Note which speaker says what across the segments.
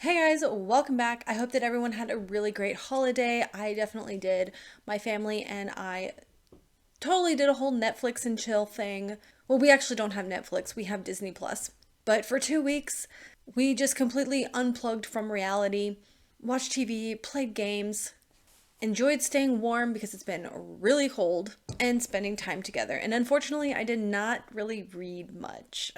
Speaker 1: Hey guys, welcome back. I hope that everyone had a really great holiday. I definitely did. My family and I totally did a whole Netflix and chill thing. Well, we actually don't have Netflix, we have Disney Plus. But for 2 weeks, we just completely unplugged from reality, watched TV, played games, enjoyed staying warm because it's been really cold, and spending time together. And unfortunately, I did not really read much.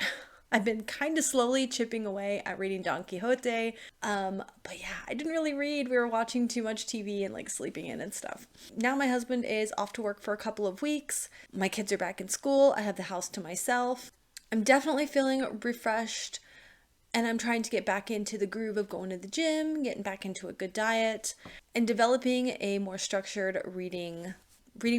Speaker 1: I've been kind of slowly chipping away at reading Don Quixote. But yeah, I didn't really read. We were watching too much TV and like sleeping in and stuff. Now my husband is off to work for a couple of weeks. My kids are back in school. I have the house to myself. I'm definitely feeling refreshed, and I'm trying to get back into the groove of going to the gym, getting back into a good diet, and developing a more structured reading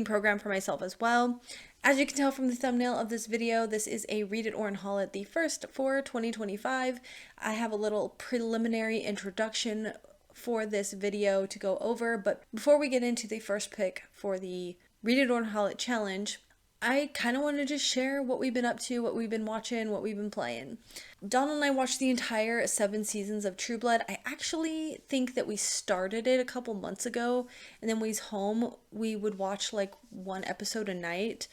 Speaker 1: program for myself as well. As you can tell from the thumbnail of this video, this is a Read It or Unhaul It, the first for 2025. I have a little preliminary introduction for this video to go over, but before we get into the first pick for the Read It or Unhaul It challenge, I kind of want to just share what we've been up to, what we've been watching, what we've been playing. Donald and I watched the entire 7 seasons of True Blood. I actually think that we started it a couple months ago, and then when he's home, we would watch like one episode a night.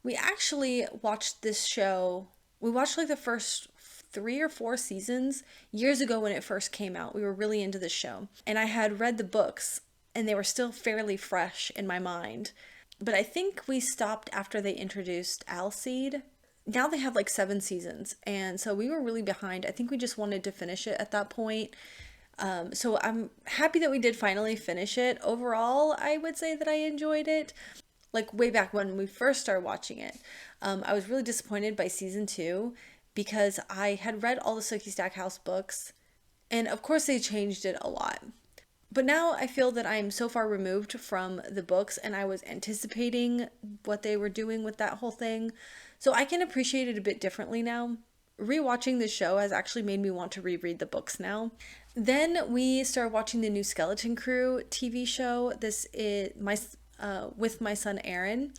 Speaker 1: We actually watched this show, we watched like the first 3 or 4 seasons years ago when it first came out. We were really into this show, and I had read the books, and they were still fairly fresh in my mind. But I think we stopped after they introduced Alcide. Now they have like 7 seasons, and so we were really behind. I think we just wanted to finish it at that point. So I'm happy that we did finally finish it. Overall, I would say that I enjoyed it. Like way back when we first started watching it, I was really disappointed by season 2 because I had read all the Sookie Stackhouse books, and of course they changed it a lot. But now I feel that I'm so far removed from the books, and I was anticipating what they were doing with that whole thing. So I can appreciate it a bit differently now. Rewatching the show has actually made me want to reread the books now. Then we started watching the new Skeleton Crew TV show. This is with my son Aaron.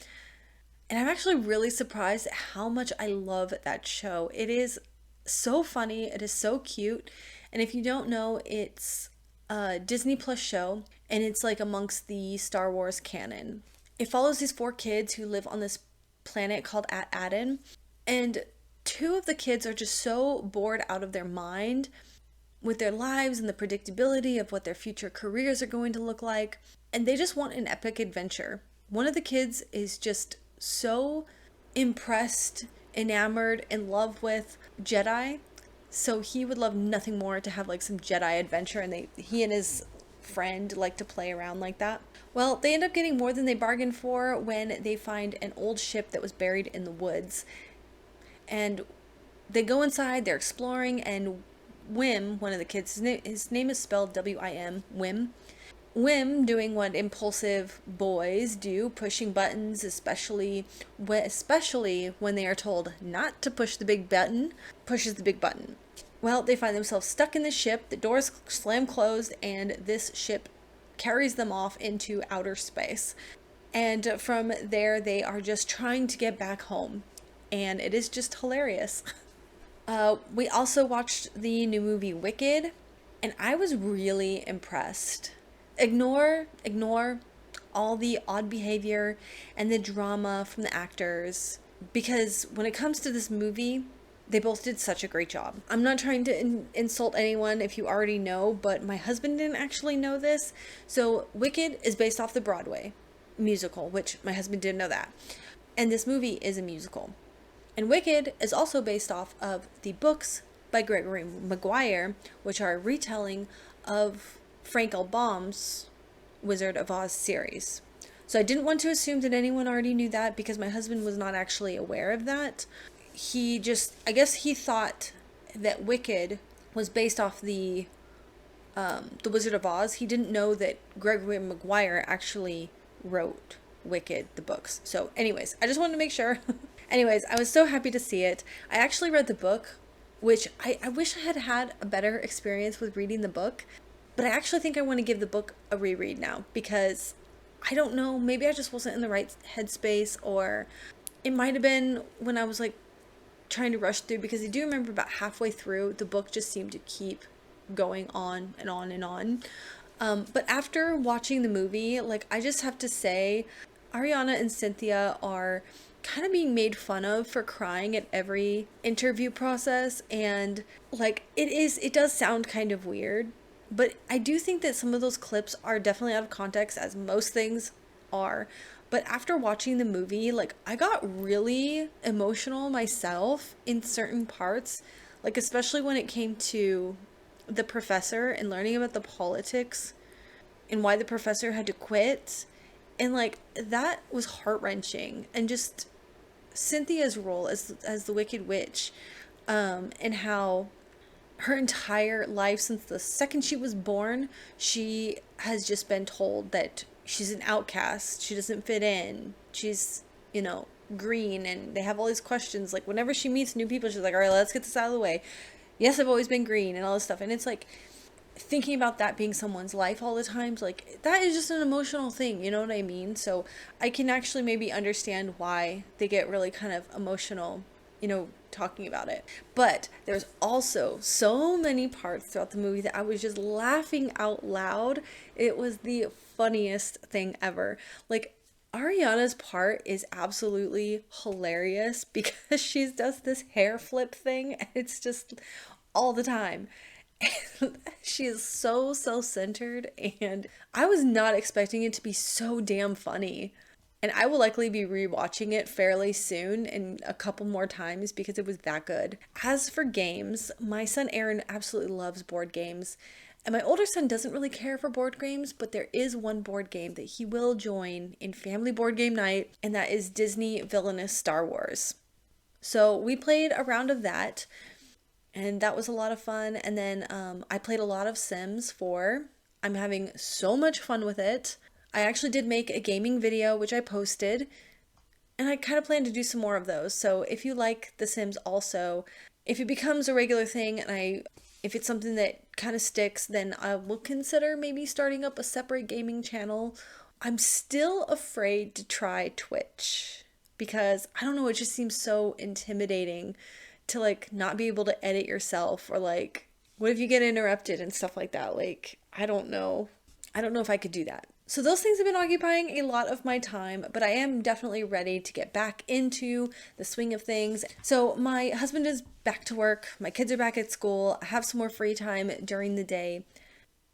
Speaker 1: And I'm actually really surprised at how much I love that show. It is so funny, it is so cute. And if you don't know, it's a Disney Plus show, and it's like amongst the Star Wars canon. It follows these 4 kids who live on this planet called Aden, and 2 of the kids are just so bored out of their mind with their lives and the predictability of what their future careers are going to look like, and they just want an epic adventure. One of the kids is just so impressed, enamored, in love with Jedi. So he would love nothing more to have like some Jedi adventure, and he and his friend like to play around like that. Well, they end up getting more than they bargained for when they find an old ship that was buried in the woods. And they go inside, they're exploring, and Wim, one of the kids, his name is spelled W-I-M, Wim, doing what impulsive boys do, pushing buttons, especially when they are told not to push the big button, pushes the big button. Well, they find themselves stuck in the ship, the doors slam closed, and this ship carries them off into outer space. And from there, they are just trying to get back home, and it is just hilarious. We also watched the new movie Wicked, and I was really impressed. Ignore all the odd behavior and the drama from the actors, because when it comes to this movie, they both did such a great job. I'm not trying to insult anyone if you already know, but my husband didn't actually know this. So Wicked is based off the Broadway musical, which my husband didn't know that. And this movie is a musical. And Wicked is also based off of the books by Gregory Maguire, which are a retelling of Frank L. Baum's Wizard of Oz series. So I didn't want to assume that anyone already knew that, because my husband was not actually aware of that. I guess he thought that Wicked was based off the Wizard of Oz. He didn't know that Gregory Maguire actually wrote Wicked, the books. So anyways, I just wanted to make sure. Anyways, I was so happy to see it. I actually read the book, which I wish I had had a better experience with reading the book. But I actually think I want to give the book a reread now, because I don't know, maybe I just wasn't in the right headspace, or it might have been when I was like trying to rush through, because I do remember about halfway through the book just seemed to keep going on and on and on. But after watching the movie, like, I just have to say, Ariana and Cynthia are kind of being made fun of for crying at every interview process. And like, it does sound kind of weird, but I do think that some of those clips are definitely out of context, as most things are. But after watching the movie, like, I got really emotional myself in certain parts, like, especially when it came to the professor and learning about the politics and why the professor had to quit. And like, that was heart-wrenching. And just Cynthia's role as the Wicked Witch, and how her entire life, since the second she was born, she has just been told that she's an outcast, she doesn't fit in, she's, green. And they have all these questions, like, whenever she meets new people, she's like, all right, let's get this out of the way. Yes, I've always been green, and all this stuff. And it's like, thinking about that being someone's life all the times, like, that is just an emotional thing, you know what I mean? So I can actually maybe understand why they get really kind of emotional, talking about it. But there's also so many parts throughout the movie that I was just laughing out loud. It was the funniest thing ever. Like, Ariana's part is absolutely hilarious because she does this hair flip thing, and it's just all the time. She is so self-centered, and I was not expecting it to be so damn funny. And I will likely be rewatching it fairly soon and a couple more times because it was that good. As for games, my son Aaron absolutely loves board games. And my older son doesn't really care for board games, but there is one board game that he will join in family board game night, and that is Disney Villainous Star Wars. So we played a round of that, and that was a lot of fun. And then I played a lot of Sims 4. I'm having so much fun with it. I actually did make a gaming video, which I posted, and I kind of plan to do some more of those. So if you like The Sims also, if it becomes a regular thing, and if it's something that kind of sticks, then I will consider maybe starting up a separate gaming channel. I'm still afraid to try Twitch because, I don't know, it just seems so intimidating to like not be able to edit yourself, or like, what if you get interrupted and stuff like that? Like, I don't know if I could do that. So those things have been occupying a lot of my time, but I am definitely ready to get back into the swing of things. So my husband is back to work, my kids are back at school, I have some more free time during the day.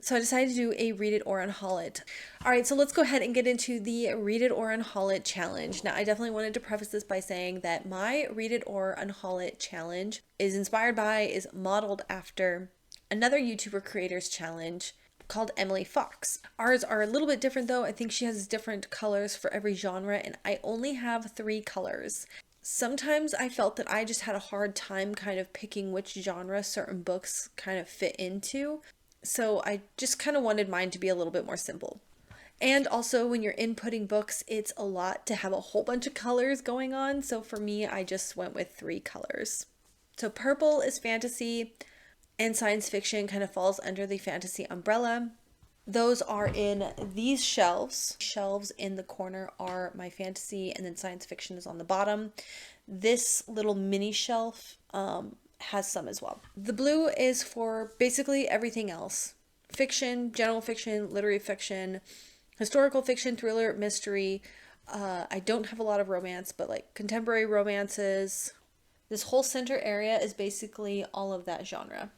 Speaker 1: So I decided to do a read it or unhaul it. All right, so let's go ahead and get into the read it or unhaul it challenge. Now, I definitely wanted to preface this by saying that my read it or unhaul it challenge is modeled after another YouTuber creator's challenge called Emily Fox. Ours are a little bit different though. I think she has different colors for every genre, and I only have 3 colors. Sometimes I felt that I just had a hard time kind of picking which genre certain books kind of fit into. So I just kind of wanted mine to be a little bit more simple. And also, when you're inputting books, it's a lot to have a whole bunch of colors going on. So for me, I just went with 3 colors. So purple is fantasy, and science fiction kind of falls under the fantasy umbrella. Those are in these shelves. Shelves in the corner are my fantasy, and then science fiction is on the bottom. This little mini shelf has some as well. The blue is for basically everything else. Fiction, general fiction, literary fiction, historical fiction, thriller, mystery. I don't have a lot of romance, but like contemporary romances. This whole center area is basically all of that genre.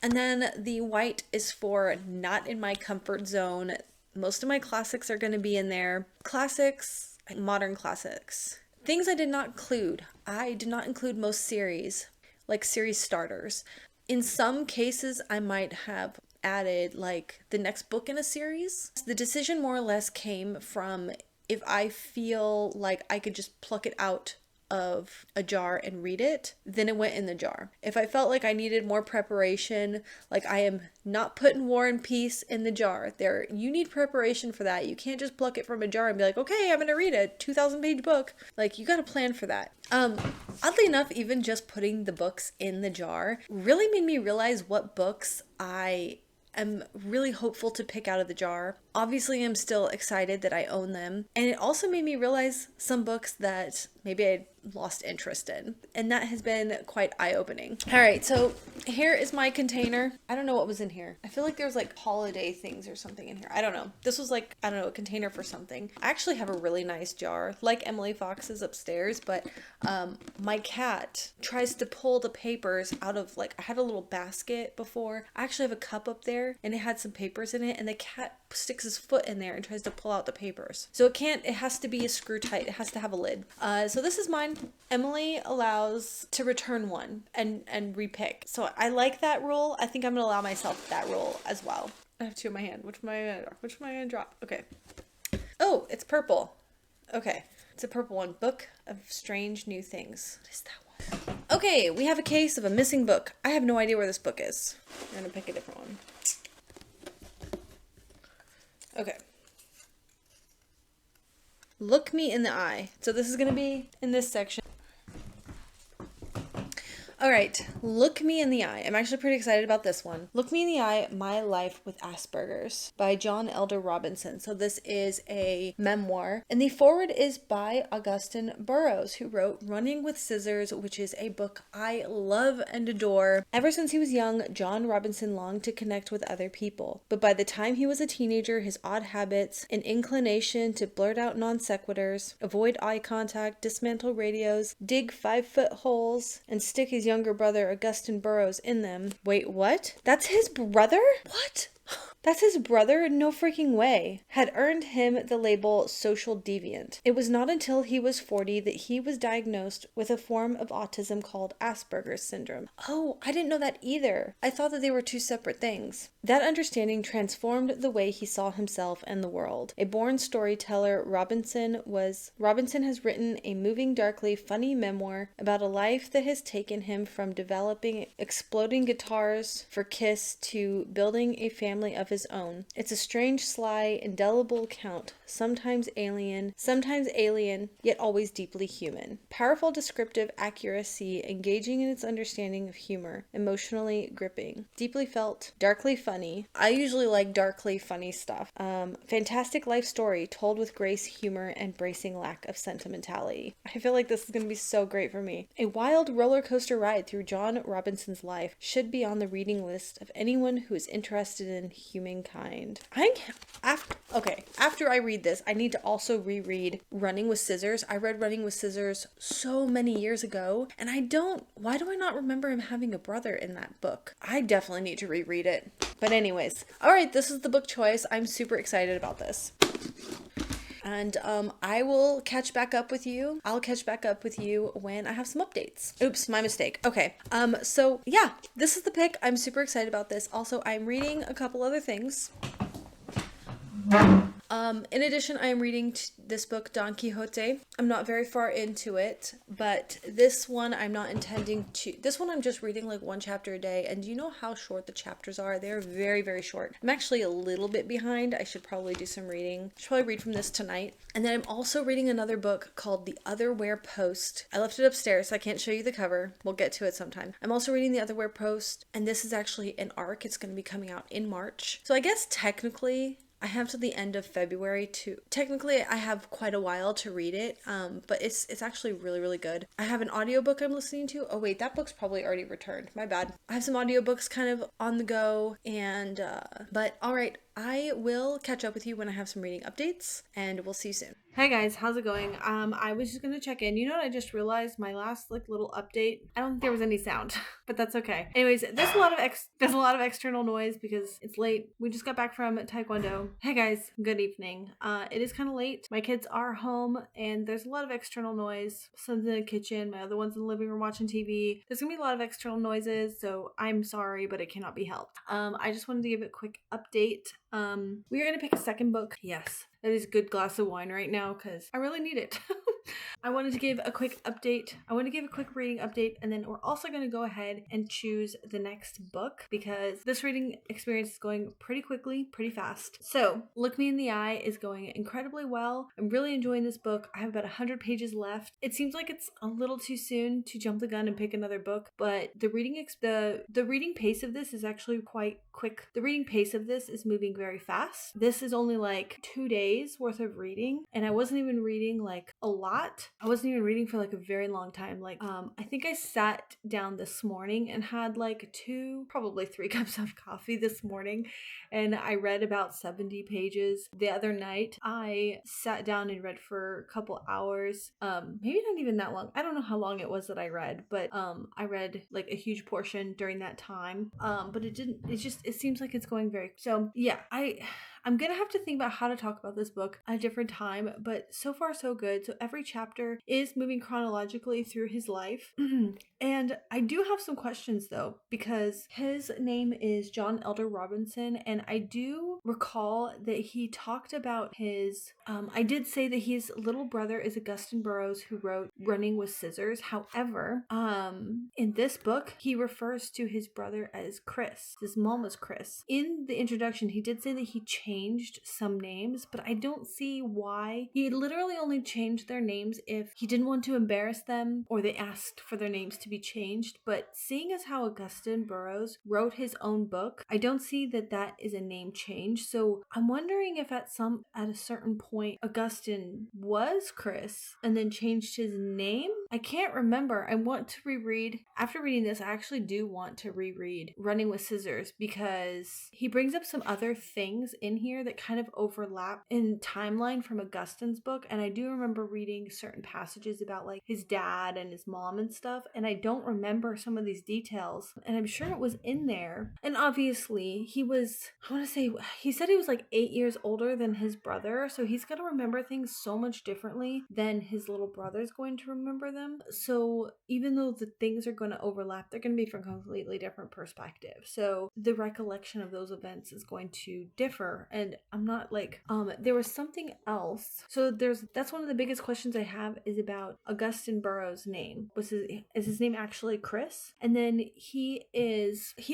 Speaker 1: And then the white is for not in my comfort zone. Most of my classics are going to be in there. Classics, modern classics. Things I did not include. I did not include most series, like series starters. In some cases, I might have added like the next book in a series. The decision more or less came from if I feel like I could just pluck it out of a jar and read it, then it went in the jar. If I felt like I needed more preparation, like I am not putting War and Peace in the jar. You need preparation for that. You can't just pluck it from a jar and be like, okay, I'm gonna read a 2,000-page book. Like, you gotta plan for that. Oddly enough, even just putting the books in the jar really made me realize what books I am really hopeful to pick out of the jar Obviously, I'm still excited that I own them. And it also made me realize some books that maybe I'd lost interest in. And that has been quite eye-opening. All right, so here is my container. I don't know what was in here. I feel like there was like holiday things or something in here. I don't know. This was like, I don't know, a container for something. I actually have a really nice jar, like Emily Fox's upstairs, but my cat tries to pull the papers out of, like, I had a little basket before. I actually have a cup up there and it had some papers in it, and the cat sticks his foot in there and tries to pull out the papers. So it has to be a screw tight. It has to have a lid. So this is mine. Emily allows to return one and repick. So I like that rule. I think I'm gonna allow myself that rule as well. I have two in my hand. Which am I gonna drop? Okay. Oh, it's purple. Okay. It's a purple one. Book of Strange New Things. What is that one? Okay, we have a case of a missing book. I have no idea where this book is. I'm gonna pick a different one. Okay. Look Me in the Eye. So this is going to be in this section. All right, Look Me in the Eye. I'm actually pretty excited about this one. Look Me in the Eye, My Life with Asperger's by John Elder Robinson. So this is a memoir. And the foreword is by Augustine Burroughs, who wrote Running with Scissors, which is a book I love and adore. Ever since he was young, John Robinson longed to connect with other people. But by the time he was a teenager, his odd habits, an inclination to blurt out non sequiturs, avoid eye contact, dismantle radios, dig 5-foot holes, and stick his younger brother Augustine Burroughs in them. Wait, what? That's his brother? What? That's his brother? No freaking way. Had earned him the label social deviant. It was not until he was 40 that he was diagnosed with a form of autism called Asperger's syndrome. Oh, I didn't know that either. I thought that they were two separate things. That understanding transformed the way he saw himself and the world. A born storyteller, Robinson has written a moving, darkly funny memoir about a life that has taken him from developing exploding guitars for Kiss to building a family of his own. It's a strange, sly, indelible account, sometimes alien, yet always deeply human. Powerful descriptive accuracy, engaging in its understanding of humor, emotionally gripping, deeply felt, darkly funny. I usually like darkly funny stuff. Fantastic life story, told with grace, humor, and bracing lack of sentimentality. I feel like this is going to be so great for me. A wild roller coaster ride through John Robinson's life should be on the reading list of anyone who is interested in humankind. After I read this, I need to also reread Running with Scissors. I read Running with Scissors so many years ago, and why do I not remember him having a brother in that book? I definitely need to reread it. But anyways, all right, this is the book choice. I'm super excited about this. And I will catch back up with you. I'll catch back up with you when I have some updates. Oops, my mistake. Okay. So yeah, this is the pick. I'm super excited about this. Also, I'm reading a couple other things. In addition, I am reading this book, Don Quixote. I'm not very far into it, but this one I'm just reading like one chapter a day. And do you know how short the chapters are? They're very, very short. I'm actually a little bit behind. I should probably do some reading. I should probably read from this tonight. And then I'm also reading another book called The Otherwhere Post. I left it upstairs, so I can't show you the cover. We'll get to it sometime. I'm also reading The Otherwhere Post, and this is actually an arc. It's going to be coming out in March. So I guess technically I have to the end of February technically I have quite a while to read it, but it's actually really, really good. I have an audiobook I'm listening to. Oh wait, that book's probably already returned. My bad. I have some audiobooks kind of on the go, and but all right, I will catch up with you when I have some reading updates, and we'll see you soon. Hey guys, how's it going? I was just gonna check in. You know what I just realized? My last little update, I don't think there was any sound, but that's okay. Anyways, there's a lot of external noise because it's late. We just got back from Taekwondo. Hey guys, good evening. It is kind of late. My kids are home, and there's a lot of external noise. Son's in the kitchen, my other one's in the living room watching TV. There's gonna be a lot of external noises, so I'm sorry, but it cannot be helped. I just wanted to give a quick update. We are gonna pick a second book. Yes, that is a good glass of wine right now because I really need it. I wanted to give a quick update. I want to give a quick reading update, and then we're also going to go ahead and choose the next book because this reading experience is going pretty quickly, pretty fast. So, Look Me in the Eye is going incredibly well. I'm really enjoying this book. I have about 100 pages left. It seems like it's a little too soon to jump the gun and pick another book, but the reading the reading pace of this is actually quite quick. The reading pace of this is moving very fast. This is only like 2 days worth of reading, and I wasn't even reading like a lot. I wasn't even reading for like a very long time. Like I think I sat down this morning and had like 2, probably 3 cups of coffee this morning, and I read about 70 pages. The other night I sat down and read for a couple hours. Maybe not even that long. I don't know how long it was that I read, but I read like a huge portion during that time. But it seems like it's going very, so yeah, I'm gonna have to think about how to talk about this book at a different time, but so far so good. So every chapter is moving chronologically through his life. And I do have some questions though, because his name is John Elder Robinson, and I do recall that he talked about his, I did say that his little brother is Augustine Burroughs, who wrote Running with Scissors. However, in this book, he refers to his brother as Chris. His mom was Chris. In the introduction, he did say that he changed some names, but I don't see why. He literally only changed their names if he didn't want to embarrass them or they asked for their names to be changed. But seeing as how Augustine Burroughs wrote his own book, I don't see that that is a name change. So I'm wondering if at a certain point Augustine was Chris and then changed his name. I can't remember. I want to reread. After reading this, I actually do want to reread Running with Scissors because he brings up some other things in here that kind of overlap in timeline from Augustine's book. And I do remember reading certain passages about like his dad and his mom and stuff. And I don't remember some of these details. And I'm sure it was in there. And obviously he was, I want to say, he said he was like 8 years older than his brother. So he's going to remember things so much differently than his little brother's going to remember them. So even though the things are going to overlap, they're going to be from completely different perspectives. So the recollection of those events is going to differ. And I'm not like, there was something else. So that's one of the biggest questions I have is about Augustine Burroughs' name. Is his name actually Chris? And then he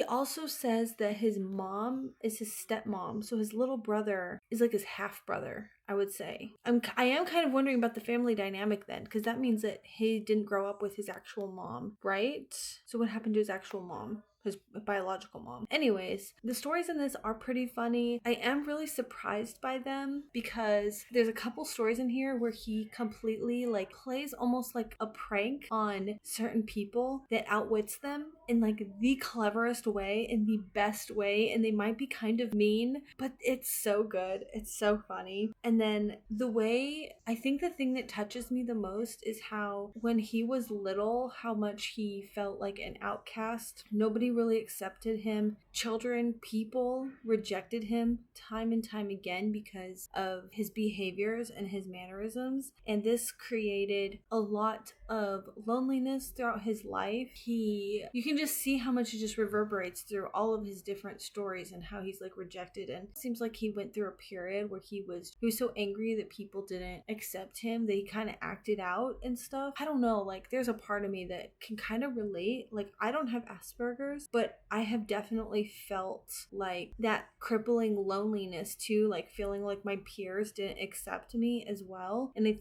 Speaker 1: also says that his mom is his stepmom. So his little brother is like his half brother, I would say. I am kind of wondering about the family dynamic then, because that means that he didn't grow up with his actual mom, right? So what happened to his actual mom? His biological mom. Anyways, the stories in this are pretty funny. I am really surprised by them because there's a couple stories in here where he completely like plays almost like a prank on certain people that outwits them in like the cleverest way, in the best way, and they might be kind of mean, but it's so good. It's so funny. And then I think the thing that touches me the most is how when he was little, how much he felt like an outcast. Nobody really accepted him. People rejected him time and time again because of his behaviors and his mannerisms. And this created a lot of loneliness throughout his life. You can just see how much it just reverberates through all of his different stories and how he's like rejected. And it seems like he went through a period where he was so angry that people didn't accept him that he kind of acted out and stuff. I don't know, like there's a part of me that can kind of relate. Like I don't have Asperger's, but I have definitely felt like that crippling loneliness too, like feeling like my peers didn't accept me as well. And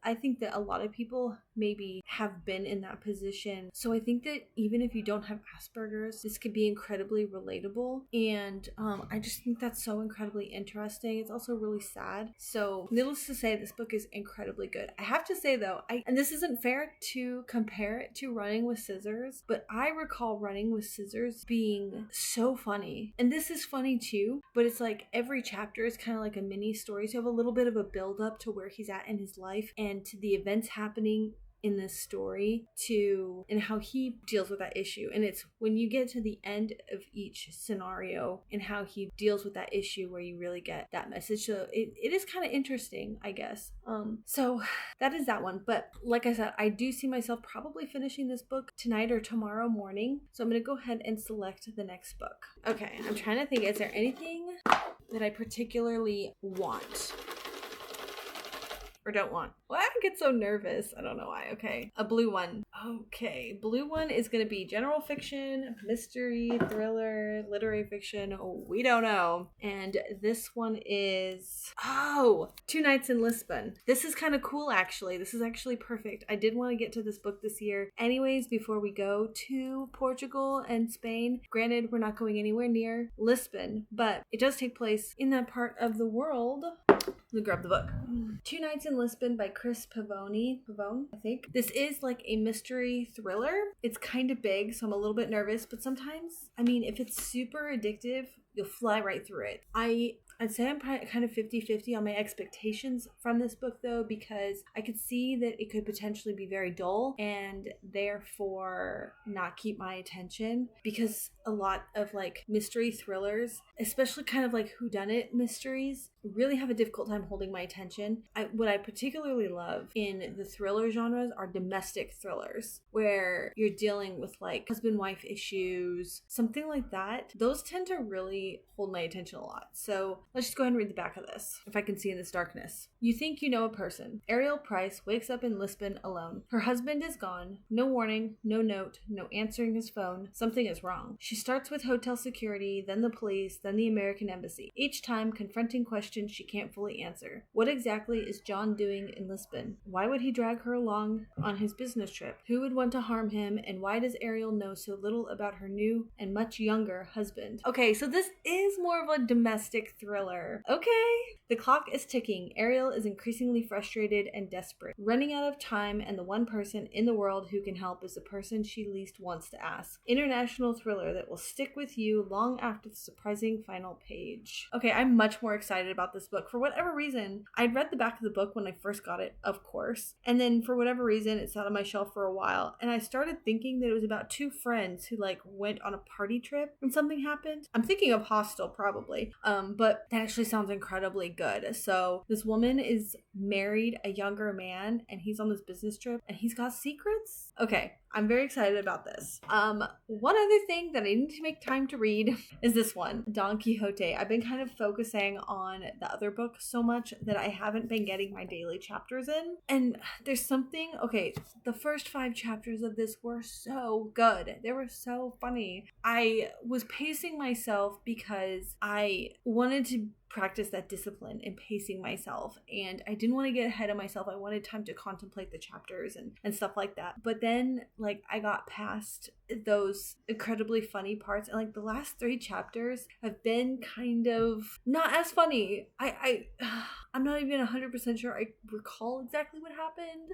Speaker 1: I think that a lot of people maybe have been in that position. So I think that even if you don't have Asperger's, this could be incredibly relatable. And I just think that's so incredibly interesting. It's also really sad. So needless to say, this book is incredibly good. I have to say though, and this isn't fair to compare it to Running with Scissors, but I recall Running with Scissors being so funny. And this is funny too, but it's like every chapter is kind of like a mini story. So you have a little bit of a build up to where he's at in his life and to the events happening in this story and how he deals with that issue. And it's when you get to the end of each scenario and how he deals with that issue where you really get that message. So it is kind of interesting, I guess. So that is that one. But like I said, I do see myself probably finishing this book tonight or tomorrow morning. So I'm going to go ahead and select the next book. Okay, I'm trying to think, is there anything that I particularly want? or don't want. Why I get so nervous? I don't know why. Okay, a blue one. Okay, blue one is gonna be general fiction, mystery, thriller, literary fiction. Oh, we don't know. And this one is Two Nights in Lisbon. This is kind of cool, actually. This is actually perfect. I did want to get to this book this year. Anyways, before we go to Portugal and Spain, granted, we're not going anywhere near Lisbon, but it does take place in that part of the world. Let me grab the book. Two Nights in Lisbon by Chris Pavone, I think. This is like a mystery thriller. It's kind of big, so I'm a little bit nervous, but sometimes, I mean, if it's super addictive, you'll fly right through it. I'd say I'm kind of 50-50 on my expectations from this book, though, because I could see that it could potentially be very dull and therefore not keep my attention, because a lot of like mystery thrillers, especially kind of like whodunit mysteries, really have a difficult time holding my attention. What I particularly love in the thriller genres are domestic thrillers, where you're dealing with like husband-wife issues, something like that. Those tend to really hold my attention a lot. So let's just go ahead and read the back of this, if I can see in this darkness. You think you know a person. Ariel Price wakes up in Lisbon alone. Her husband is gone. No warning, no note, no answering his phone. Something is wrong. She starts with hotel security, then the police, then the American embassy. Each time confronting questions she can't fully answer. What exactly is John doing in Lisbon? Why would he drag her along on his business trip? Who would want to harm him? And why does Ariel know so little about her new and much younger husband? Okay, so this is more of a domestic thriller. Okay. The clock is ticking. Ariel is increasingly frustrated and desperate, running out of time, and the one person in the world who can help is the person she least wants to ask. International thriller that will stick with you long after the surprising final page. Okay, I'm much more excited about this book. For whatever reason, I'd read the back of the book when I first got it, of course, and then for whatever reason, it sat on my shelf for a while, and I started thinking that it was about two friends who like went on a party trip and something happened. I'm thinking of Hostel, probably, but that actually sounds incredibly good. So this woman is married a younger man, and he's on this business trip, and he's got secrets. Okay, I'm very excited about this. One other thing that I need to make time to read is this one, Don Quixote. I've been kind of focusing on the other book so much that I haven't been getting my daily chapters in. And there's something, okay, the first 5 chapters of this were so good. They were so funny. I was pacing myself because I wanted to practice that discipline in pacing myself, and I didn't want to get ahead of myself. I wanted time to contemplate the chapters and stuff like that. But then like I got past those incredibly funny parts, and like the last 3 chapters have been kind of not as funny. I'm not even 100% sure I recall exactly what happened.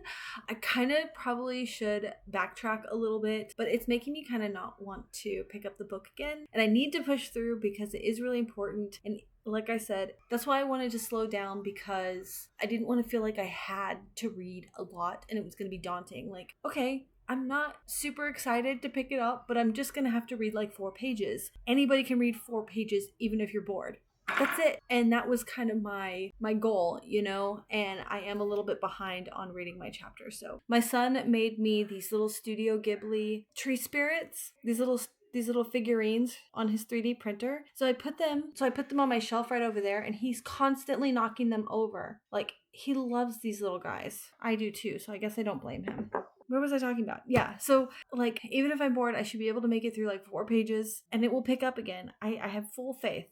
Speaker 1: I kind of probably should backtrack a little bit, but it's making me kind of not want to pick up the book again, and I need to push through because it is really important. And like I said, that's why I wanted to slow down, because I didn't want to feel like I had to read a lot and it was going to be daunting. Like, okay, I'm not super excited to pick it up, but I'm just going to have to read like 4 pages. Anybody can read 4 pages even if you're bored. That's it. And that was kind of my goal, you know, and I am a little bit behind on reading my chapters. So my son made me these little Studio Ghibli tree spirits, these little figurines on his 3D printer. So I put them on my shelf right over there, and he's constantly knocking them over. Like, he loves these little guys. I do too, so I guess I don't blame him. Where was I talking about? Yeah, so like even if I'm bored, I should be able to make it through like 4 pages and it will pick up again. I have full faith.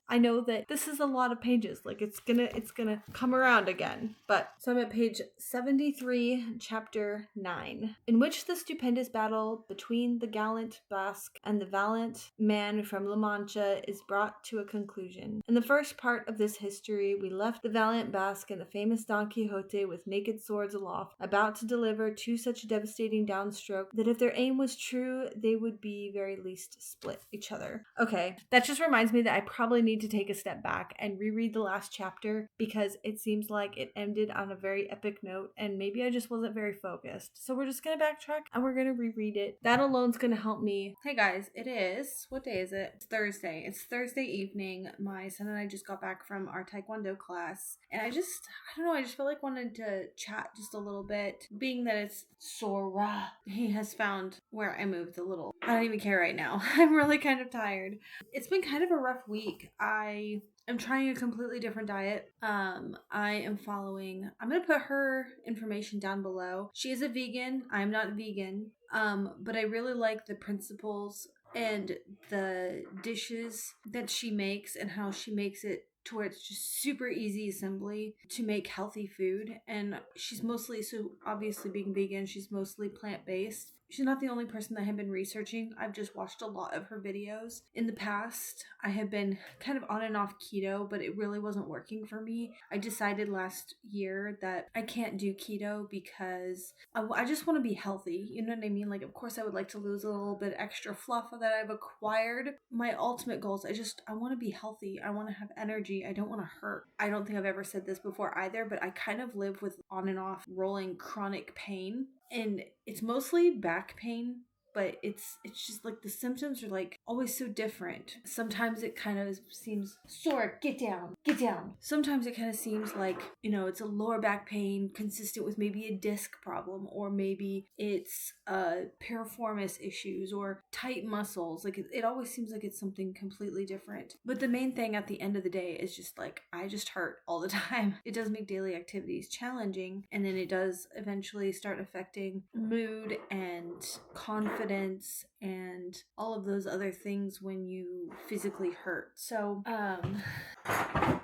Speaker 1: I know that this is a lot of pages. Like it's gonna come around again. But so I'm at page 73, chapter 9, in which the stupendous battle between the gallant Basque and the valiant man from La Mancha is brought to a conclusion. In the first part of this history, we left the valiant Basque and the famous Don Quixote with naked swords aloft, about to deliver 2 such devastating downstroke that if their aim was true, they would be very least split each other. Okay, that just reminds me that I probably need to take a step back and reread the last chapter, because it seems like it ended on a very epic note and maybe I just wasn't very focused. So we're just gonna backtrack and we're gonna reread it. That alone's gonna help me. Hey guys, what day is it? It's Thursday. It's Thursday evening. My son and I just got back from our Taekwondo class, and I just feel like wanted to chat just a little bit, being that it's Sora. He has found where I moved a little. I don't even care right now. I'm really kind of tired. It's been kind of a rough week. I am trying a completely different diet. I'm gonna put her information down below. She is a vegan. I'm not vegan. But I really like the principles and the dishes that she makes and how she makes it to where it's just super easy assembly to make healthy food. And she's mostly, so obviously being vegan, she's mostly plant-based. She's not the only person that I have been researching. I've just watched a lot of her videos. In the past, I have been kind of on and off keto, but it really wasn't working for me. I decided last year that I can't do keto because I just want to be healthy. You know what I mean? Like, of course, I would like to lose a little bit extra fluff that I've acquired. My ultimate goal is I want to be healthy. I want to have energy. I don't want to hurt. I don't think I've ever said this before either, but I kind of live with on and off rolling chronic pain. And it's mostly back pain, but it's just like the symptoms are like always so different. Sometimes it kind of seems sore, get down. Sometimes it kind of seems like, it's a lower back pain consistent with maybe a disc problem, or maybe it's piriformis issues or tight muscles. Like it always seems like it's something completely different. But the main thing at the end of the day is just like, I just hurt all the time. It does make daily activities challenging, and then it does eventually start affecting mood and confidence and all of those other things when you physically hurt. So,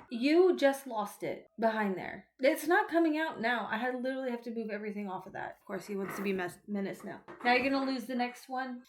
Speaker 1: you just lost it behind there. It's not coming out now. I literally have to move everything off of that. Of course, he wants to be menace now. Now you're gonna lose the next one.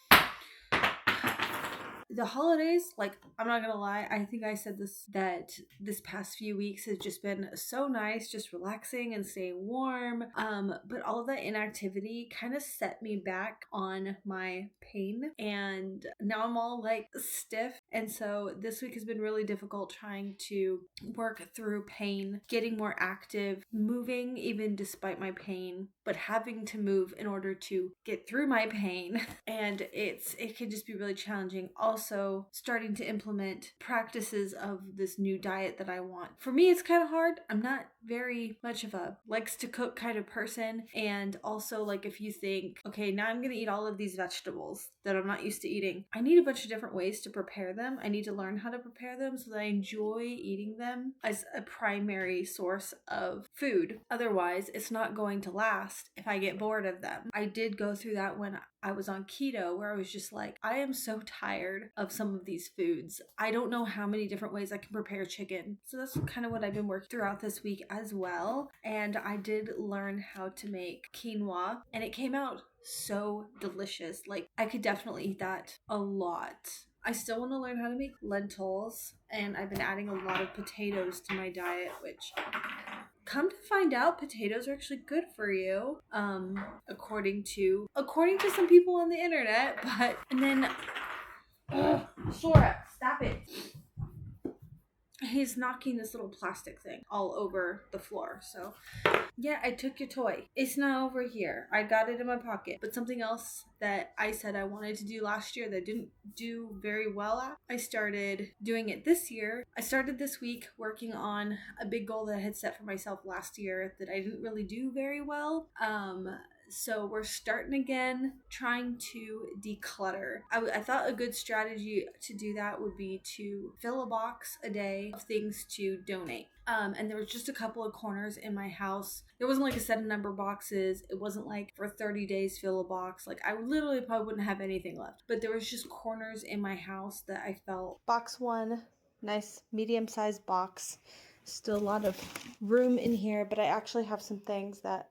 Speaker 1: The holidays, like, I'm not gonna lie, I think I said that this past few weeks has just been so nice, just relaxing and staying warm. But all of that inactivity kind of set me back on my pain, and now I'm all like stiff. And so this week has been really difficult trying to work through pain, getting more active, moving even despite my pain, but having to move in order to get through my pain. And it can just be really challenging. Also, starting to implement practices of this new diet that I want. For me, it's kind of hard. I'm not very much of a likes to cook kind of person. And also, like, if you think, okay, now I'm going to eat all of these vegetables that I'm not used to eating, I need a bunch of different ways to prepare them. I need to learn how to prepare them so that I enjoy eating them as a primary source of food. Otherwise, it's not going to last if I get bored of them. I did go through that when I was on keto, where I was just like, I am so tired of some of these foods. I don't know how many different ways I can prepare chicken. So that's kind of what I've been working throughout this week as well. And I did learn how to make quinoa, and it came out so delicious. Like, I could definitely eat that a lot. I still want to learn how to make lentils, and I've been adding a lot of potatoes to my diet, which, come to find out, potatoes are actually good for you, according to some people on the internet. But, and then, Sora, stop it. He's knocking this little plastic thing all over the floor. So, yeah, I took your toy. It's not over here. I got it in my pocket. But something else that I said I wanted to do last year that didn't do very well at, I started doing it this year. I started this week working on a big goal that I had set for myself last year that I didn't really do very well. So we're starting again, trying to declutter. I thought a good strategy to do that would be to fill a box a day of things to donate. And there was just a couple of corners in my house. There wasn't like a set number of boxes. It wasn't like for 30 days fill a box. Like, I literally probably wouldn't have anything left. But there was just corners in my house that I felt. Box one, nice medium-sized box. Still a lot of room in here, but I actually have some things that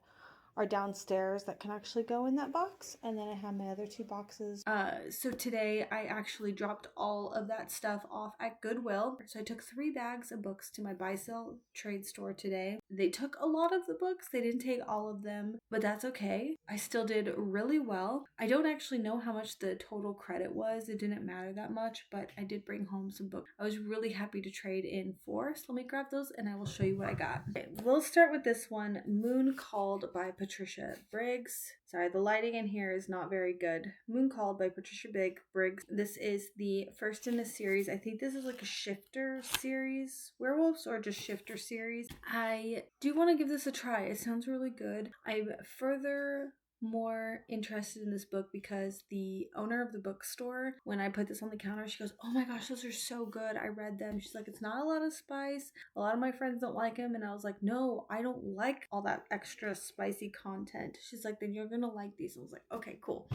Speaker 1: are downstairs that can actually go in that box. And then I have my other two boxes. So today I actually dropped all of that stuff off at Goodwill. So I took 3 bags of books to my buy-sell trade store today. They took a lot of the books. They didn't take all of them, but that's okay. I still did really well. I don't actually know how much the total credit was. It didn't matter that much, but I did bring home some books I was really happy to trade in for. So let me grab those and I will show you what I got. Okay, we'll start with this one, Moon Called by Patricia Briggs. Sorry, the lighting in here is not very good. Moon Called by Patricia Briggs. This is the first in a series. I think this is like a shifter series, werewolves, or just shifter series. I do want to give this a try. It sounds really good. I'm further more interested in this book because the owner of the bookstore, when I put this on the counter, she goes, "Oh my gosh, those are so good. I read them." She's like, "It's not a lot of spice. A lot of my friends don't like them." And I was like, "No, I don't like all that extra spicy content." She's like, "Then you're gonna like these." I was like, "Okay, cool."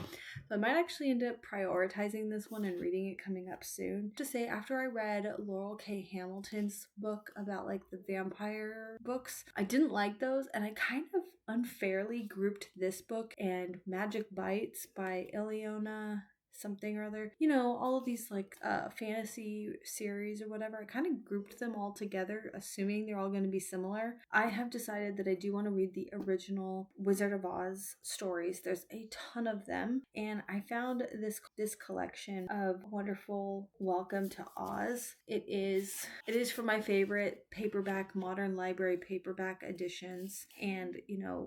Speaker 1: So I might actually end up prioritizing this one and reading it coming up soon. To say, after I read Laurel K. Hamilton's book about like the vampire books, I didn't like those, and I kind of unfairly grouped this book and Magic Bites by Ileana something or other, all of these like fantasy series or whatever. I kind of grouped them all together, assuming they're all going to be similar. I have decided that I do want to read the original Wizard of Oz stories. There's a ton of them, and I found this collection of wonderful Welcome to Oz. It is for my favorite paperback, modern library paperback editions, and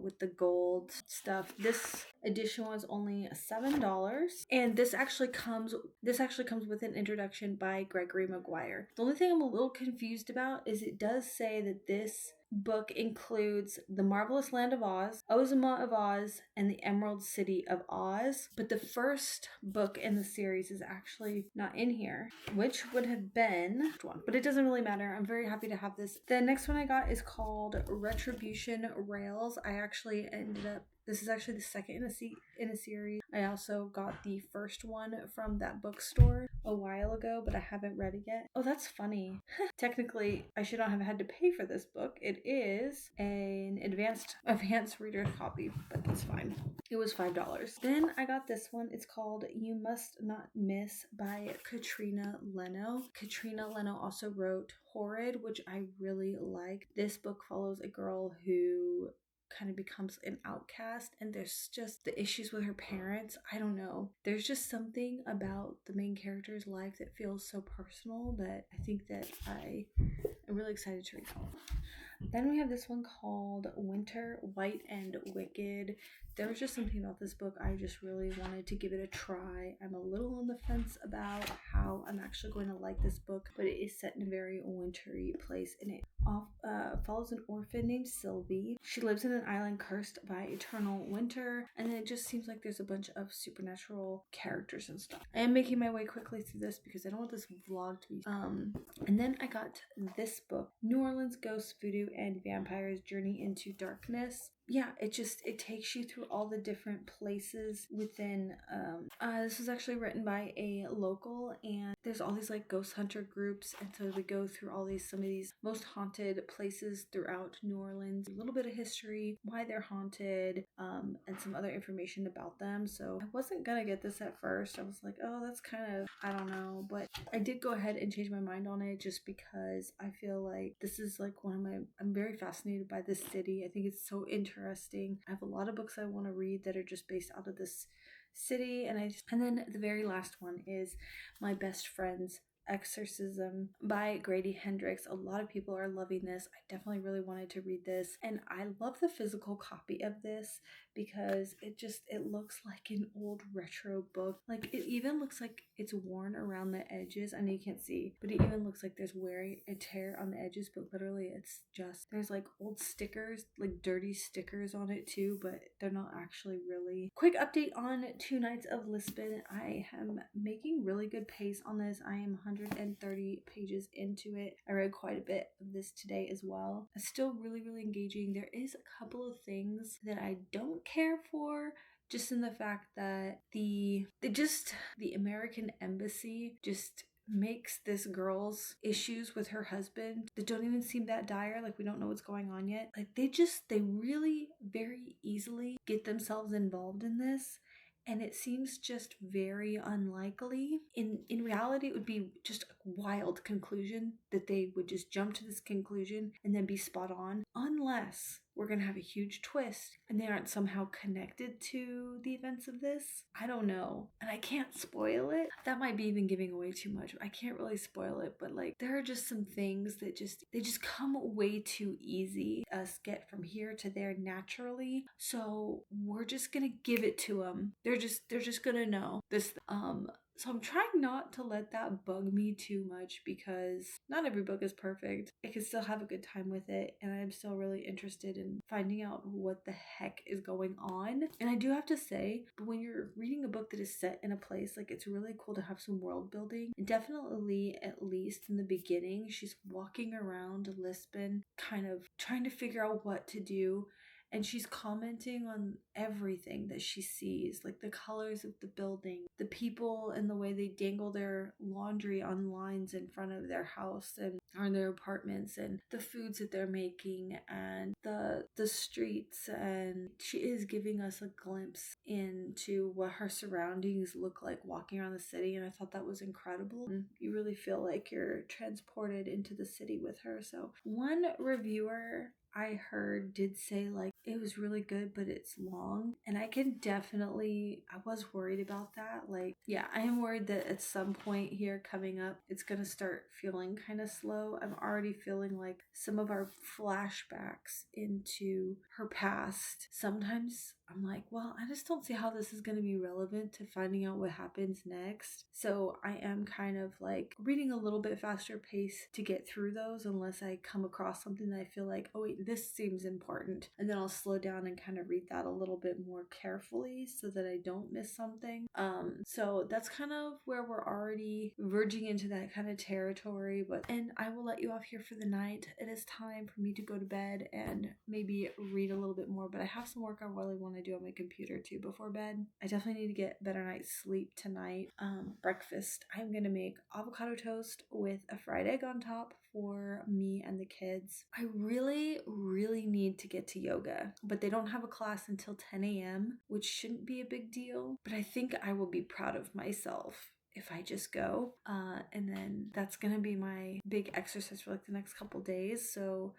Speaker 1: with the gold stuff. This edition was only $7, and this actually comes with an introduction by Gregory Maguire. The only thing I'm a little confused about is it does say that this book includes The Marvelous Land of Oz, Ozma of Oz, and the Emerald City of Oz, but the first book in the series is actually not in here, which would have been one, but it doesn't really matter. I'm very happy to have this. The next one I got is called Retribution Rails. This is actually the second in a series. I also got the first one from that bookstore a while ago, but I haven't read it yet. Oh, that's funny. Technically, I should not have had to pay for this book. It is an advanced reader copy, but that's fine. It was $5. Then I got this one. It's called You Must Not Miss by Katrina Leno. Katrina Leno also wrote Horrid, which I really like. This book follows a girl who kind of becomes an outcast, and there's just the issues with her parents. I don't know. There's just something about the main character's life that feels so personal that I think that I am really excited to read. Then we have this one called Winter, White and Wicked. There was just something about this book I just really wanted to give it a try. I'm a little on the fence about how I'm actually going to like this book, but it is set in a very wintry place, and it follows an orphan named Sylvie. She lives in an island cursed by eternal winter, and then it just seems like there's a bunch of supernatural characters and stuff. I am making my way quickly through this because I don't want this vlog to be and then I got this book, New Orleans Ghosts, Voodoo, and Vampires: Journey into Darkness. Yeah, it takes you through all the different places within this was actually written by a local, and there's all these like ghost hunter groups, and so they go through some of these most haunted places throughout New Orleans, a little bit of history, why they're haunted, and some other information about them. So I wasn't gonna get this at first. I was like, oh, that's kind of, I don't know, but I did go ahead and change my mind on it just because I feel like this is like I'm very fascinated by this city. I think it's so interesting. I have a lot of books I want to read that are just based out of this city, and then the very last one is My Best Friend's Exorcism by Grady Hendrix. A lot of people are loving this. I definitely really wanted to read this, and I love the physical copy of this because it looks like an old retro book. Like, it even looks like it's worn around the edges. I know you can't see, but it even looks like there's wearing a tear on the edges, but literally there's like old stickers, like dirty stickers on it too, but they're not actually really. Quick update on Two Nights of Lisbon. I am making really good pace on this. I am 130 pages into it. I read quite a bit of this today as well. It's still really, really engaging. There is a couple of things that I don't care for, just in the fact that the American embassy just makes this girl's issues with her husband that don't even seem that dire. Like, we don't know what's going on yet. Like, they really very easily get themselves involved in this, and it seems just very unlikely. In reality, it would be just a wild conclusion that they would just jump to this conclusion and then be spot on, unless we're going to have a huge twist and they aren't somehow connected to the events of this. I don't know. And I can't spoil it. That might be even giving away too much. I can't really spoil it, but like, there are just some things that they just come way too easy. Us get from here to there naturally. So we're just going to give it to them. They're just going to know this. So I'm trying not to let that bug me too much because not every book is perfect. I can still have a good time with it, and I'm still really interested in finding out what the heck is going on. And I do have to say, but when you're reading a book that is set in a place, like, it's really cool to have some world building. And definitely, at least in the beginning, she's walking around Lisbon, kind of trying to figure out what to do. And she's commenting on everything that she sees, like the colors of the building, the people, and the way they dangle their laundry on lines in front of their house and or in their apartments, and the foods that they're making, and the streets. And she is giving us a glimpse into what her surroundings look like walking around the city, and I thought that was incredible. And you really feel like you're transported into the city with her. So one reviewer I heard did say, like, it was really good, but it's long. And I was worried about that. Like, yeah, I am worried that at some point here coming up, it's going to start feeling kind of slow. I'm already feeling like some of our flashbacks into her past. Sometimes I'm like, well, I just don't see how this is going to be relevant to finding out what happens next. So I am kind of like reading a little bit faster pace to get through those, unless I come across something that I feel like, oh wait, this seems important. And then I'll slow down and kind of read that a little bit more carefully so that I don't miss something. So that's kind of where we're already verging into that kind of territory. And I will let you off here for the night. It is time for me to go to bed and maybe read a little bit more, but I have some work I really want to do on my computer too before bed. I definitely need to get better night's sleep tonight. Breakfast, I'm gonna make avocado toast with a fried egg on top for me and the kids. I really need to get to yoga, but they don't have a class until 10 a.m., which shouldn't be a big deal, but I think I will be proud of myself if I just go. And then that's gonna be my big exercise for like the next couple days. So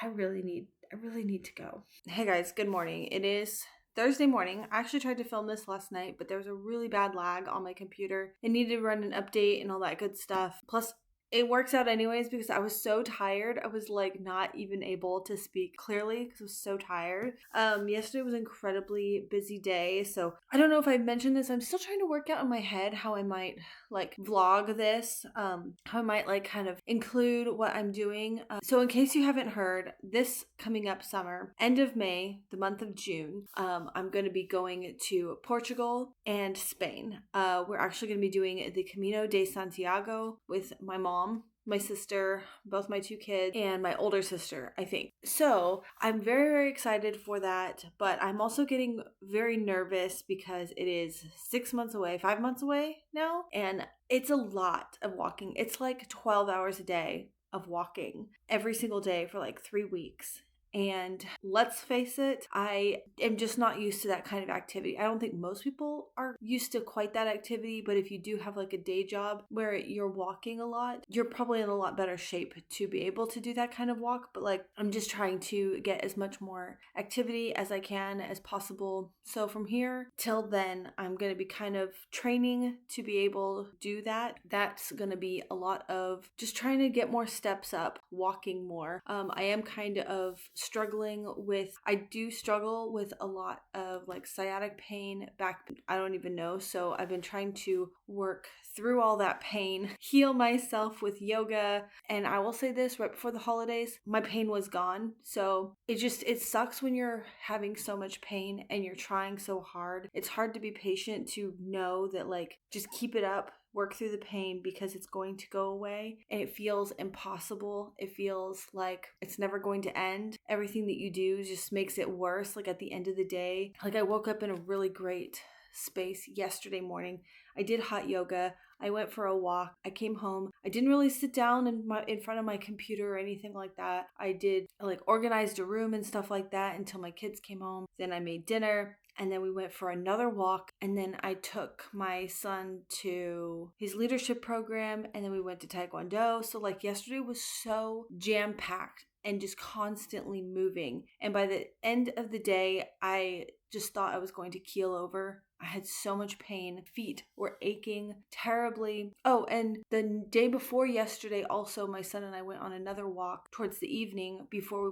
Speaker 1: I really need to go. Hey guys, good morning. It is Thursday morning. I actually tried to film this last night, but there was a really bad lag on my computer. It needed to run an update and all that good stuff. Plus, it works out anyways because I was so tired. I was like not even able to speak clearly because I was so tired. Yesterday was an incredibly busy day. So I don't know if I mentioned this. I'm still trying to work out in my head how I might like vlog this, how I might like kind of include what I'm doing. So in case you haven't heard, this coming up summer, end of May, the month of June, I'm going to be going to Portugal and Spain. We're actually going to be doing the Camino de Santiago with my mom, my sister, both my two kids, and my older sister, I think. So I'm very, very excited for that, but I'm also getting very nervous because it is 5 months away now, and it's a lot of walking. It's like 12 hours a day of walking every single day for like 3 weeks. And let's face it, I am just not used to that kind of activity. I don't think most people are used to quite that activity, but if you do have like a day job where you're walking a lot, you're probably in a lot better shape to be able to do that kind of walk. But like, I'm just trying to get as much more activity as I can as possible. So from here till then, I'm going to be kind of training to be able to do that. That's going to be a lot of just trying to get more steps up, walking more. I am kind of I do struggle with a lot of like sciatic pain, back, I don't even know. So I've been trying to work through all that pain, heal myself with yoga. And I will say this, right before the holidays, my pain was gone. So it sucks when you're having so much pain and you're trying so hard. It's hard to be patient to know that like, just keep it up. Work through the pain because it's going to go away, and it feels impossible. It feels like it's never going to end. Everything that you do just makes it worse. Like at the end of the day, like I woke up in a really great space yesterday morning. I did hot yoga. I went for a walk. I came home. I didn't really sit down in front of my computer or anything like that. I did like organized a room and stuff like that until my kids came home. Then I made dinner. And then we went for another walk. And then I took my son to his leadership program. And then we went to Taekwondo. So like yesterday was so jam-packed and just constantly moving. And by the end of the day, I just thought I was going to keel over. I had so much pain. Feet were aching terribly. Oh, and the day before yesterday, also, my son and I went on another walk towards the evening before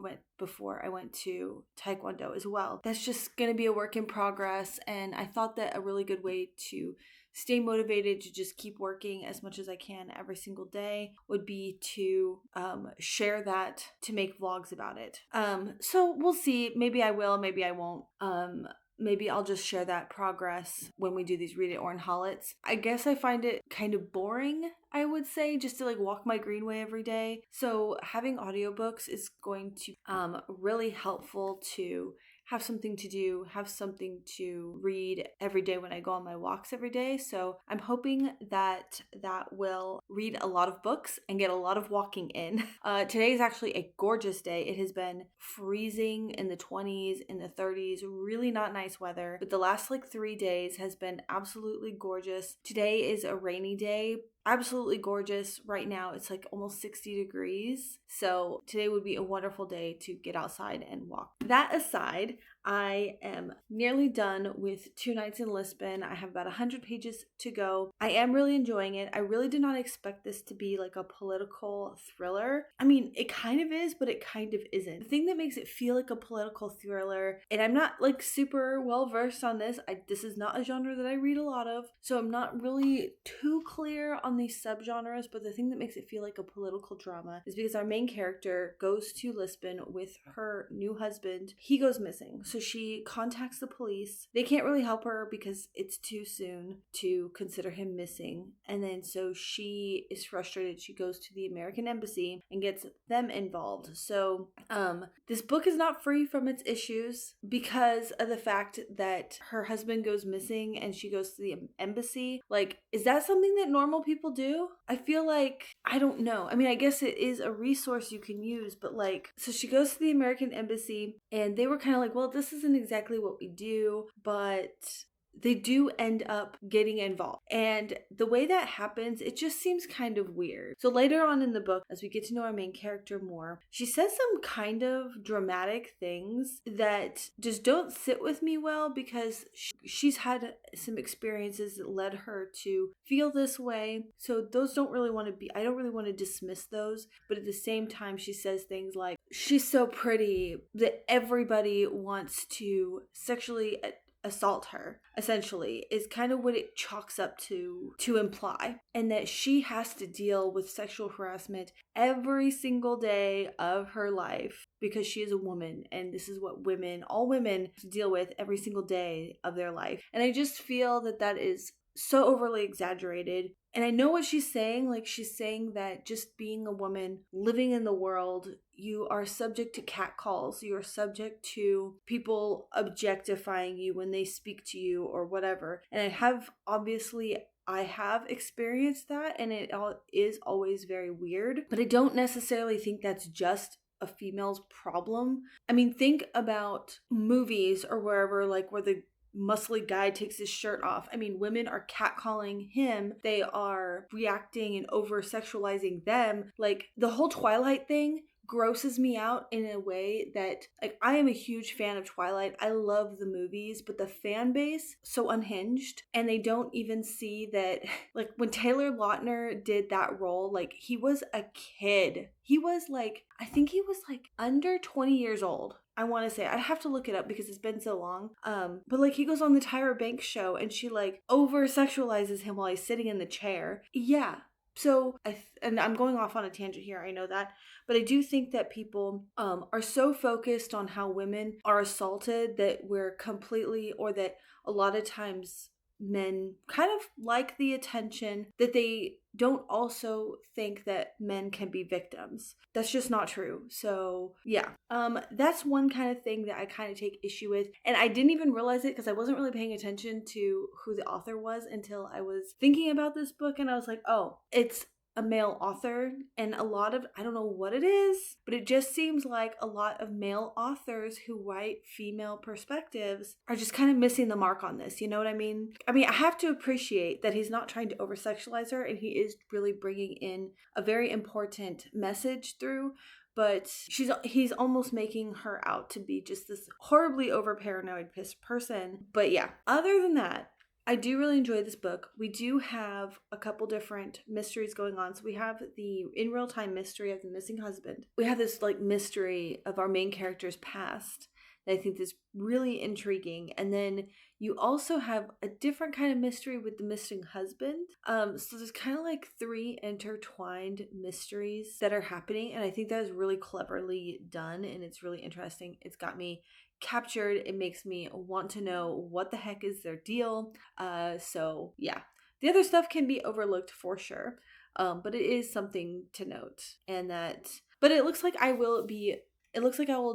Speaker 1: I went to Taekwondo as well. That's just going to be a work in progress. And I thought that a really good way to stay motivated to just keep working as much as I can every single day would be to share that, to make vlogs about it. So we'll see. Maybe I will, maybe I won't. Maybe I'll just share that progress when we do these Read It or Unhaul It. I guess I find it kind of boring, I would say, just to like walk my greenway every day. So having audiobooks is going to really helpful to have something to do, have something to read every day when I go on my walks every day. So I'm hoping that that will read a lot of books and get a lot of walking in. Today is actually a gorgeous day. It has been freezing in the 20s, in the 30s, really not nice weather. But the last like 3 days has been absolutely gorgeous. Today is a rainy day. Absolutely gorgeous. Right now it's like almost 60 degrees. So today would be a wonderful day to get outside and walk. That aside, I am nearly done with 2 Nights in Lisbon. I have about 100 pages to go. I am really enjoying it. I really did not expect this to be like a political thriller. I mean, it kind of is, but it kind of isn't. The thing that makes it feel like a political thriller, and I'm not like super well versed on this. This is not a genre that I read a lot of, so I'm not really too clear on these subgenres, but the thing that makes it feel like a political drama is because our main character goes to Lisbon with her new husband. He goes missing. So she contacts the police. They can't really help her because it's too soon to consider him missing. And then so she is frustrated. She goes to the American embassy and gets them involved. So this book is not free from its issues because of the fact that her husband goes missing and she goes to the embassy. Like, is that something that normal people do? I feel like, I don't know. I mean, I guess it is a resource you can use, but like, so she goes to the American embassy and they were kind of like, well, this isn't exactly what we do, but they do end up getting involved. And the way that happens, it just seems kind of weird. So later on in the book, as we get to know our main character more, she says some kind of dramatic things that just don't sit with me well because she's had some experiences that led her to feel this way. So those don't really want to be, I don't really want to dismiss those. But at the same time, she says things like, she's so pretty that everybody wants to sexually assault her, essentially, is kind of what it chalks up to imply. And that she has to deal with sexual harassment every single day of her life because she is a woman, and this is what all women deal with every single day of their life. And I just feel that that is so overly exaggerated. And I know what she's saying. Like, she's saying that just being a woman living in the world, you are subject to catcalls. You are subject to people objectifying you when they speak to you or whatever. And I have experienced that, and it is always very weird. But I don't necessarily think that's just a female's problem. I mean, think about movies or wherever, like where the muscly guy takes his shirt off. I mean, women are catcalling him. They are reacting and over-sexualizing them. Like, the whole Twilight thing grosses me out in a way that, like, I am a huge fan of Twilight. I love the movies, but the fan base, so unhinged, and they don't even see that, like, when Taylor Lautner did that role, like, he was a kid. He was like, I think he was like under 20 years old. I want to say, I'd have to look it up because it's been so long. But like, he goes on the Tyra Banks show and she like over sexualizes him while he's sitting in the chair. Yeah. So, and I'm going off on a tangent here, I know that, but I do think that people are so focused on how women are assaulted that we're completely, or that a lot of times men kind of like the attention, that they don't also think that men can be victims. That's just not true. So yeah, that's one kind of thing that I kind of take issue with. And I didn't even realize it because I wasn't really paying attention to who the author was until I was thinking about this book. And I was like, oh, it's a male author. And a lot of, I don't know what it is, but it just seems like a lot of male authors who write female perspectives are just kind of missing the mark on this. You know what I mean? I mean, I have to appreciate that he's not trying to over-sexualize her, and he is really bringing in a very important message through. But he's almost making her out to be just this horribly over-paranoid person. But yeah, other than that, I do really enjoy this book. We do have a couple different mysteries going on. So we have the in real time mystery of the missing husband. We have this like mystery of our main character's past that I think is really intriguing. And then you also have a different kind of mystery with the missing husband. So there's kind of like 3 intertwined mysteries that are happening, and I think that is really cleverly done, and it's really interesting. It's got me captured. It makes me want to know what the heck is their deal. So yeah, the other stuff can be overlooked for sure, but it is something to note. And that, but it looks like I will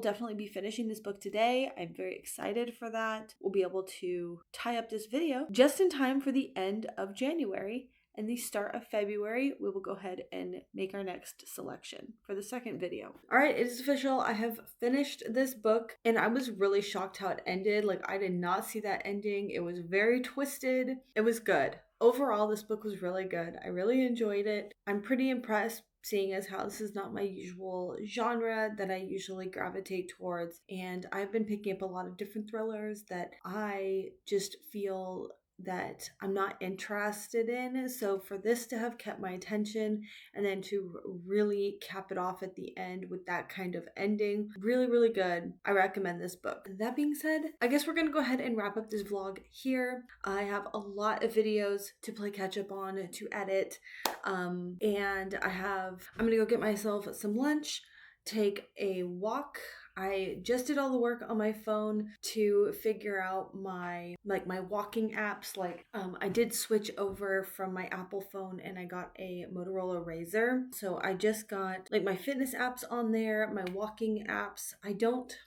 Speaker 1: definitely be finishing this book today. I'm very excited for that. We'll be able to tie up this video just in time for the end of January. And the start of February, we will go ahead and make our next selection for the second video. All right, it is official. I have finished this book, and I was really shocked how it ended. Like, I did not see that ending. It was very twisted. It was good. Overall, this book was really good. I really enjoyed it. I'm pretty impressed, seeing as how this is not my usual genre that I usually gravitate towards. And I've been picking up a lot of different thrillers that I just feel that I'm not interested in. So for this to have kept my attention and then to really cap it off at the end with that kind of ending, really, really good. I recommend this book. That being said, I guess we're gonna go ahead and wrap up this vlog here. I have a lot of videos to play catch up on, to edit, and I'm gonna go get myself some lunch, take a walk. I just did all the work on my phone to figure out my walking apps. I did switch over from my Apple phone and I got a Motorola Razr. So I just got like my fitness apps on there, my walking apps.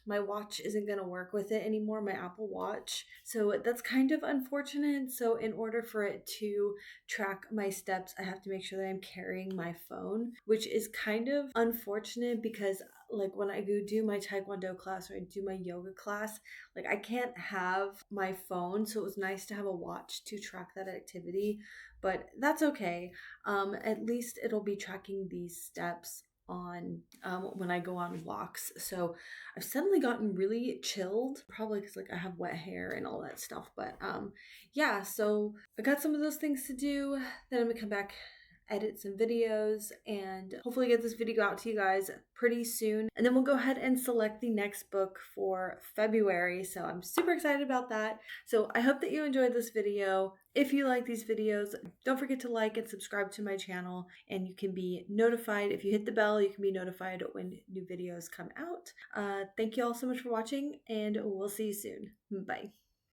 Speaker 1: My watch isn't gonna work with it anymore, my Apple Watch. So that's kind of unfortunate. So in order for it to track my steps, I have to make sure that I'm carrying my phone, which is kind of unfortunate because like when I go do my Taekwondo class or I do my yoga class, like I can't have my phone. So it was nice to have a watch to track that activity, but that's okay. At least it'll be tracking these steps on when I go on walks. So I've suddenly gotten really chilled, probably because like I have wet hair and all that stuff. But yeah, so I got some of those things to do. Then I'm gonna come back, edit some videos, and hopefully get this video out to you guys pretty soon. And then we'll go ahead and select the next book for February. So I'm super excited about that. So I hope that you enjoyed this video. If you like these videos, don't forget to like and subscribe to my channel, and you can be notified. If you hit the bell, you can be notified when new videos come out. Thank you all so much for watching, and we'll see you soon. Bye.